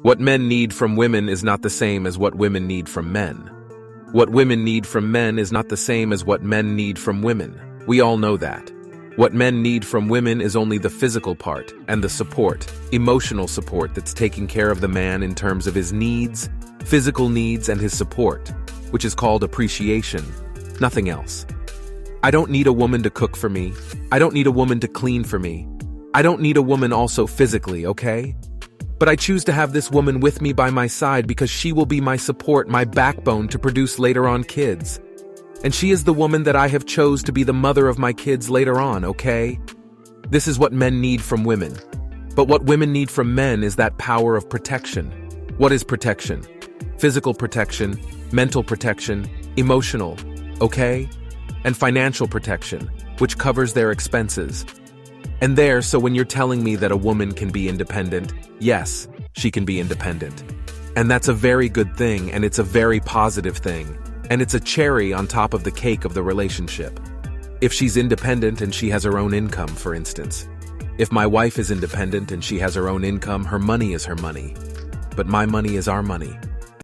What men need from women is not the same as what women need from men. What women need from men is not the same as what men need from women. We all know that. What men need from women is only the physical part and the support, emotional support that's taking care of the man in terms of his needs, physical needs, and his support, which is called appreciation. Nothing else. I don't need a woman to cook for me. I don't need a woman to clean for me. I don't need a woman also physically, okay? But I choose to have this woman with me by my side because she will be my support, my backbone to produce later on kids. And she is the woman that I have chose to be the mother of my kids later on, okay? This is what men need from women. But what women need from men is that power of protection. What is protection? Physical protection, mental protection, emotional, okay? And financial protection, which covers their expenses. And so when you're telling me that a woman can be independent, yes, she can be independent. And that's a very good thing, and it's a very positive thing. And it's a cherry on top of the cake of the relationship. If she's independent and she has her own income, for instance. If my wife is independent and she has her own income, her money is her money. But my money is our money.